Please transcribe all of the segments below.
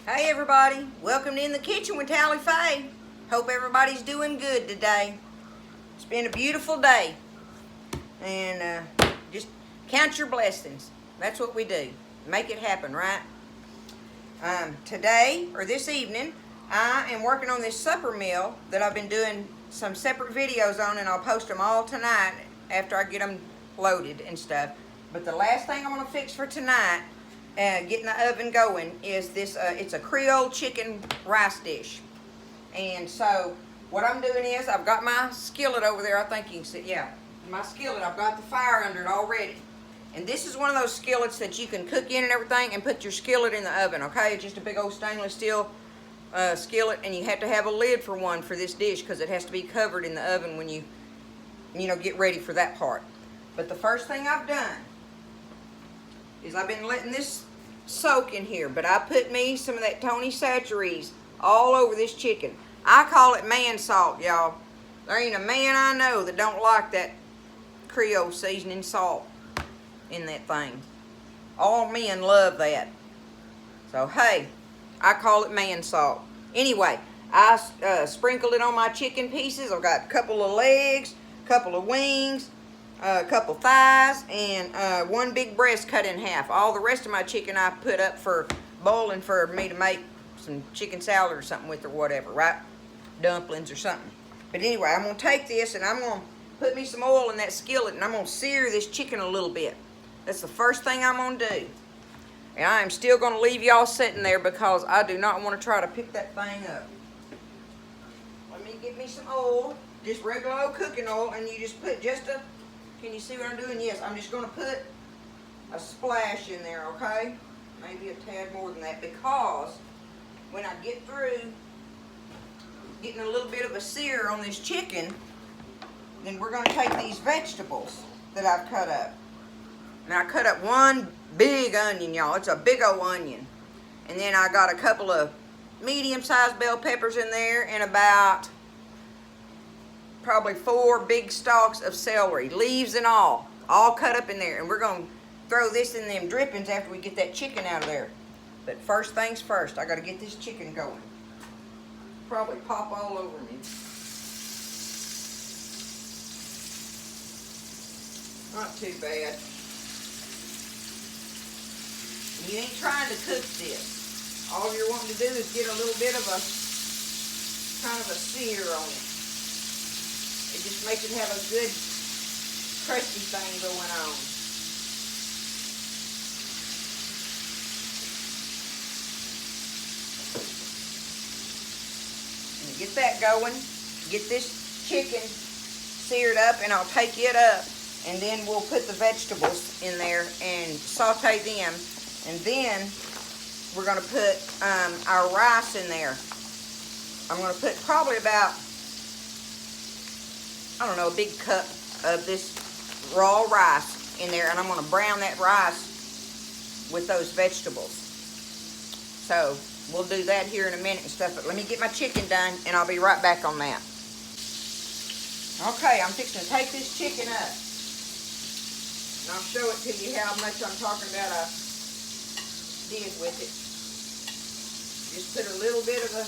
Hey everybody, welcome to In the Kitchen with Tally Faye. Hope everybody's doing good today. It's been a beautiful day, and just count your blessings. That's what we do. Make it happen, right? Today, or this evening, I am working on this supper meal that I've been doing some separate videos on, and I'll post them all tonight after I get them loaded and stuff. But the last thing I'm going to fix for tonight, getting the oven going, is this. It's a Creole chicken rice dish. And so what I'm doing is I've got my skillet over there. I think you can see, yeah, my skillet. I've got the fire under it already. And this is one of those skillets that you can cook in and everything and put your skillet in the oven, okay? It's just a big old stainless steel skillet, and you have to have a lid for one for this dish because it has to be covered in the oven when you get ready for that part. But the first thing I've done is I've been letting this soak in here, but I put me some of that Tony Chachere's all over this chicken. I call it man salt, y'all. There ain't a man I know that don't like that Creole seasoning salt in that thing. All men love that. So hey, I call it man salt. Anyway, I sprinkle it on my chicken pieces. I've got a couple of legs, a couple of wings, a couple thighs, and one big breast cut in half. All the rest of my chicken I put up for boiling for me to make some chicken salad or something with, or whatever, right? Dumplings or something. But anyway, I'm going to take this and I'm going to put me some oil in that skillet, and I'm going to sear this chicken a little bit. That's the first thing I'm going to do. And I am still going to leave y'all sitting there because I do not want to try to pick that thing up. Let me get me some oil, just regular old cooking oil, and you just put just a, can you see what I'm doing? Yes, I'm just going to put a splash in there, okay? Maybe a tad more than that, because when I get through getting a little bit of a sear on this chicken, then we're going to take these vegetables that I've cut up. And I cut up one big onion, y'all. It's a big old onion. And then I got a couple of medium-sized bell peppers in there, and about probably 4 big stalks of celery, leaves and all cut up in there. And we're going to throw this in them drippings after we get that chicken out of there. But first things first, I got to get this chicken going. Probably pop all over me. Not too bad. You ain't trying to cook this. All you're wanting to do is get a little bit of a kind of a sear on it. It just makes it have a good crusty thing going on. And get that going. Get this chicken seared up, and I'll take it up, and then we'll put the vegetables in there and saute them. And then we're going to put our rice in there. I'm going to put probably about, I don't know, a big cup of this raw rice in there. And I'm going to brown that rice with those vegetables. So we'll do that here in a minute and stuff. But let me get my chicken done, and I'll be right back on that. Okay, I'm fixing to take this chicken up. And I'll show it to you how much I'm talking about I did with it. Just put a little bit of a,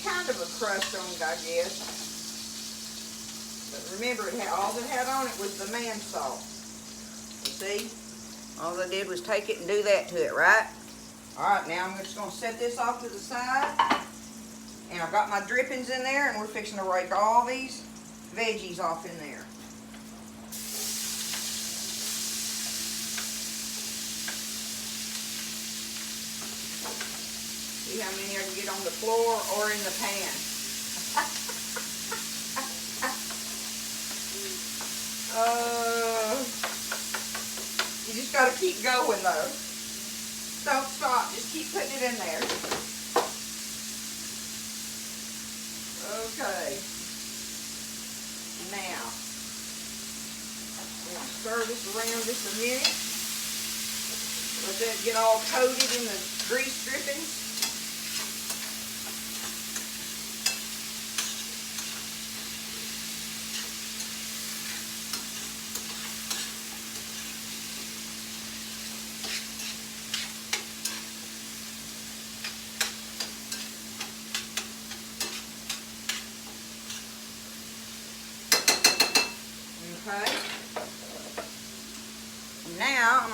kind of a crust on it, I guess. But remember, all it had on it was the man salt. You see? All I did was take it and do that to it, right? Alright, now I'm just going to set this off to the side. And I've got my drippings in there, and we're fixing to rake all these veggies off in there. See how many I can get on the floor or in the pan. You just got to keep going though. Don't stop. Just keep putting it in there. Okay. Now, we're going to stir this around just a minute. Let that get all coated in the grease drippings.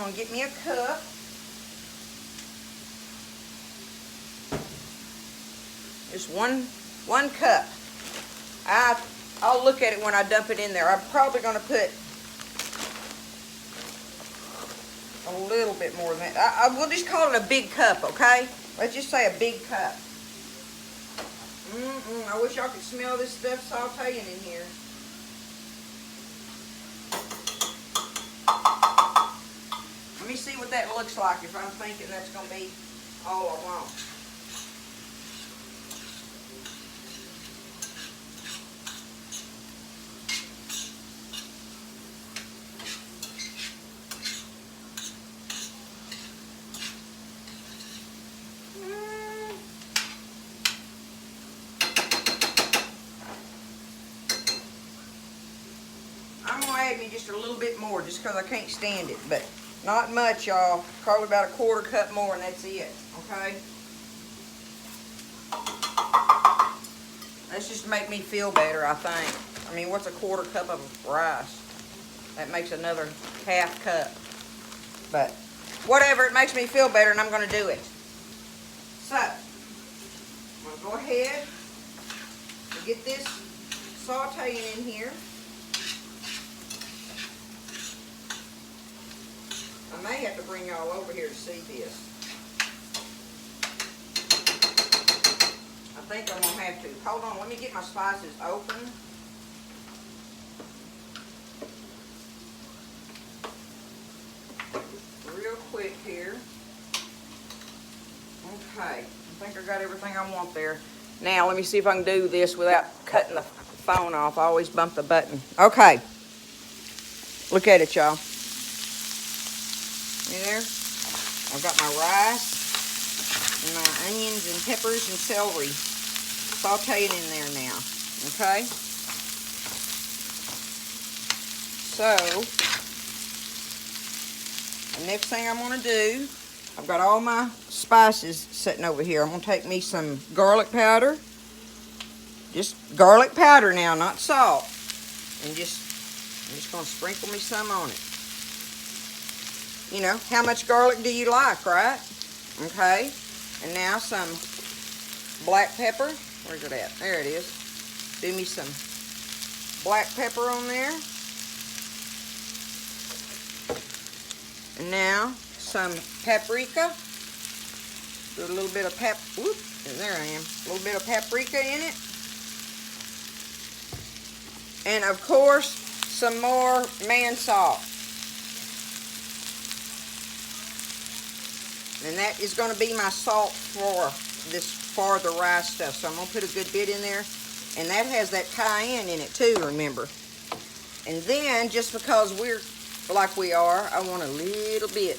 gonna get me a cup. Just one cup. I'll look at it when I dump it in there. I'm probably gonna put a little bit more than that. We'll just call it a big cup, okay? Let's just say a big cup. I wish y'all could smell this stuff sauteing in here. Let me see what that looks like if I'm thinking that's going to be all I want. I'm going to add me just a little bit more just because I can't stand it, but not much, y'all. Probably about a quarter cup more and that's it, okay? That's just to make me feel better, I think. I mean, what's a quarter cup of rice? That makes another half cup. But whatever, it makes me feel better and I'm going to do it. So, I'm going to go ahead and get this sauteing in here. I may have to bring y'all over here to see this. I think I'm going to have to. Hold on, let me get my spices open. Real quick here. Okay, I think I got everything I want there. Now, let me see if I can do this without cutting the phone off. I always bump the button. Okay. Look at it, y'all. There, I've got my rice and my onions and peppers and celery sauteing in there now, okay? So, the next thing I'm going to do, I've got all my spices sitting over here. I'm going to take me some garlic powder, just garlic powder now, not salt, and I'm just going to sprinkle me some on it. You know, how much garlic do you like, right? Okay. And now some black pepper. Where's it at? There it is. Do me some black pepper on there. And now some paprika. Do a little bit of there I am. A little bit of paprika in it. And of course, some more man salt. And that is going to be my salt for the rice stuff. So I'm going to put a good bit in there. And that has that cayenne in it too, remember. And then, just because we're like we are, I want a little bit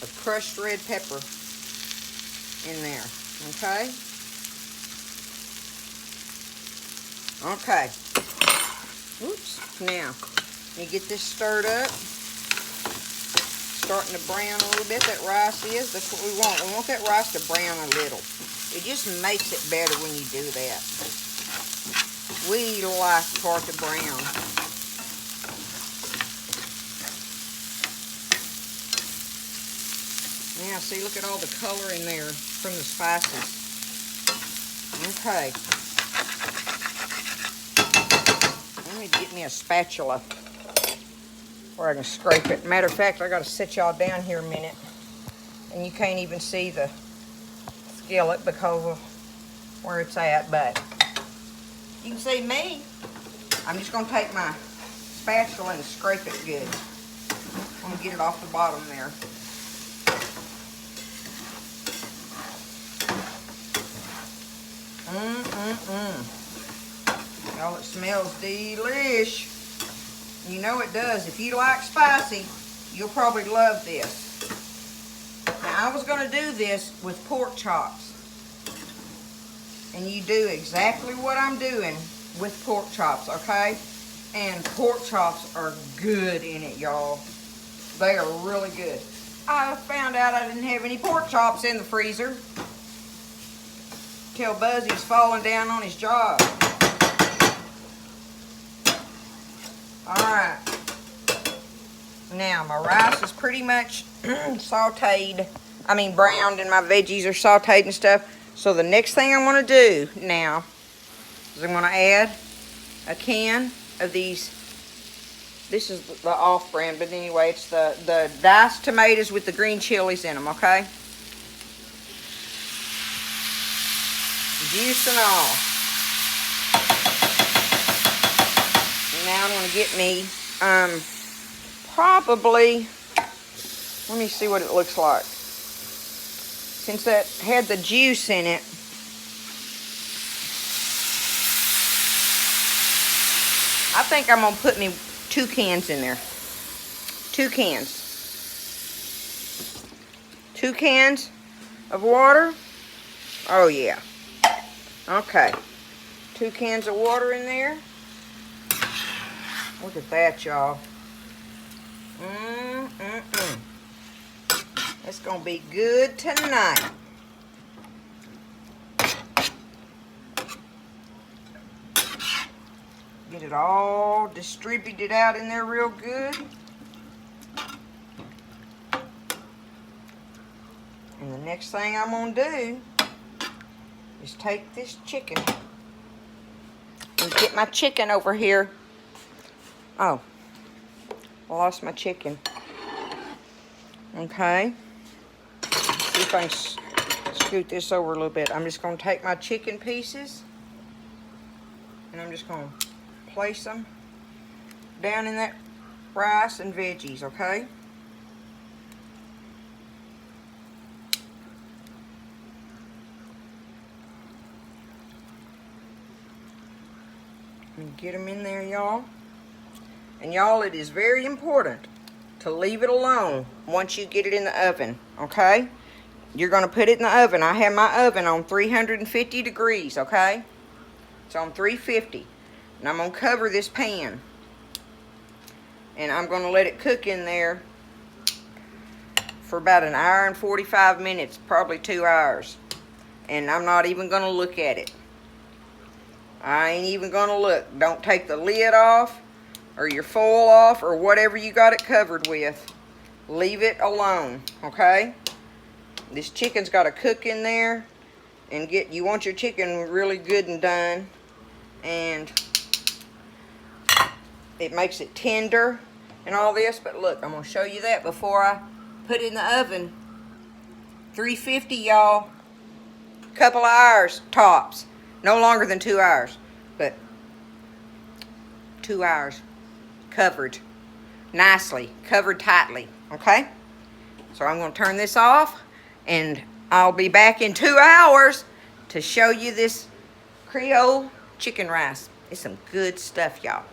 of crushed red pepper in there. Okay? Okay. Oops. Now, let me get this stirred up. Starting to brown a little bit, that rice is. That's what we want. We want that rice to brown a little. It just makes it better when you do that. We like for it to brown. Now, see, look at all the color in there from the spices. Okay. Let me get me a spatula where I can scrape it. Matter of fact, I got to sit y'all down here a minute. And you can't even see the skillet because of where it's at, but you can see me. I'm just going to take my spatula and scrape it good. I'm going to get it off the bottom there. Y'all, it smells delish. You know it does. If you like spicy, you'll probably love this. Now, I was going to do this with pork chops. And you do exactly what I'm doing with pork chops, okay? And pork chops are good in it, y'all. They are really good. I found out I didn't have any pork chops in the freezer till Buzzy's falling down on his job. Alright. Now my rice is pretty much sauteed. I mean browned, and my veggies are sauteed and stuff. So the next thing I'm going to do now is I'm going to add a can of these. This is the off-brand, but anyway, it's the diced tomatoes with the green chilies in them, okay? Juice and all. Now I'm going to get me probably, let me see what it looks like. Since that had the juice in it, I think I'm going to put me 2 cans in there. 2 cans. 2 cans of water. Oh yeah. Okay. 2 cans of water in there. Look at that, y'all. It's going to be good tonight. Get it all distributed out in there real good. And the next thing I'm going to do is take this chicken and get my chicken over here. Oh, I lost my chicken. Okay. See if I can scoot this over a little bit. I'm just going to take my chicken pieces and I'm just going to place them down in that rice and veggies, okay? And get them in there, y'all. And y'all, it is very important to leave it alone once you get it in the oven, okay? You're going to put it in the oven. I have my oven on 350 degrees, okay? It's on 350. And I'm going to cover this pan. And I'm going to let it cook in there for about 1 hour and 45 minutes, probably 2 hours. And I'm not even going to look at it. I ain't even going to look. Don't take the lid off or your foil off or whatever you got it covered with. Leave it alone, okay? This chicken's got to cook in there and you want your chicken really good and done. And it makes it tender and all this, but look, I'm going to show you that before I put it in the oven. 350, y'all. Couple of hours tops. No longer than 2 hours, but 2 hours covered nicely, covered tightly, okay? So I'm going to turn this off and I'll be back in 2 hours to show you this Creole chicken rice. It's some good stuff, y'all.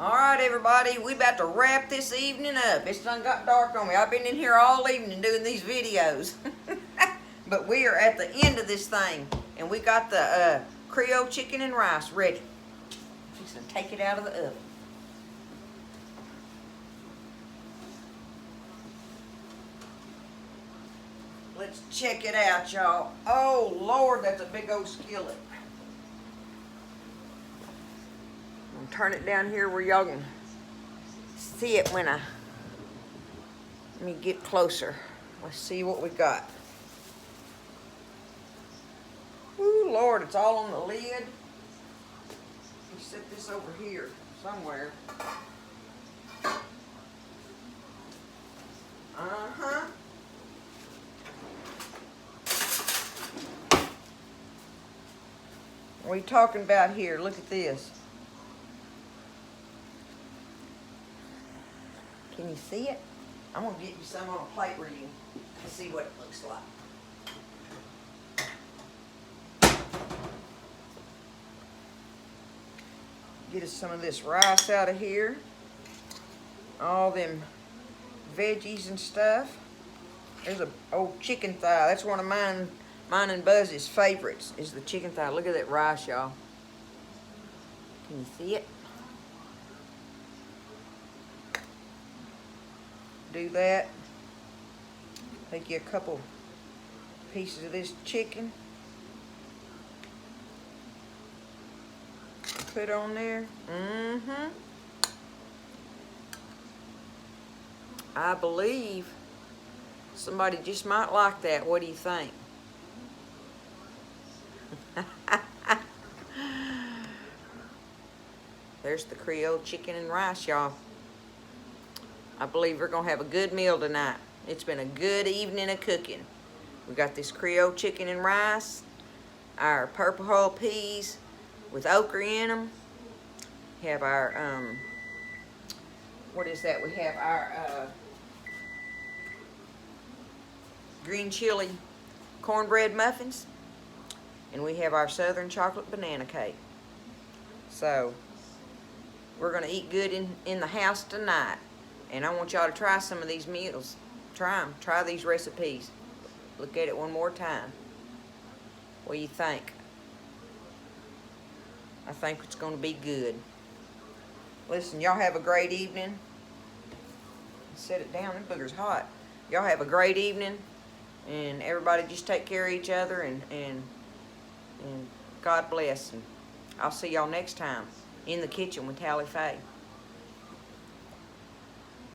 Alright everybody, we about to wrap this evening up. It's done got dark on me. I've been in here all evening doing these videos. But we are at the end of this thing. And we got the Creole chicken and rice ready. Just gonna take it out of the oven. Let's check it out, y'all. Oh Lord, that's a big old skillet. I'm gonna turn it down here where y'all can see it when let me get closer. Let's see what we got. Ooh, Lord, it's all on the lid. Let me set this over here somewhere. Uh-huh. What are you talking about here? Look at this. Can you see it? I'm going to get you some on a plate where you can see what it looks like. Get us some of this rice out of here. All them veggies and stuff. There's a old chicken thigh. That's one of mine and Buzz's favorites is the chicken thigh. Look at that rice, y'all. Can you see it? Do that. Take you a couple pieces of this chicken. Put on there. I believe somebody just might like that. What do you think? There's the Creole chicken and rice, y'all. I believe we're going to have a good meal tonight. It's been a good evening of cooking. We got this Creole chicken and rice, our purple hull peas with okra in them. We have our, what is that? We have our green chili cornbread muffins. And we have our southern chocolate banana cake. So, we're going to eat good in the house tonight. And I want y'all to try some of these meals. Try them. Try these recipes. Look at it one more time. What do you think? I think it's going to be good. Listen, y'all have a great evening. Set it down. That booger's hot. Y'all have a great evening. And everybody just take care of each other. And God bless. And I'll see y'all next time in the kitchen with Tally Faye.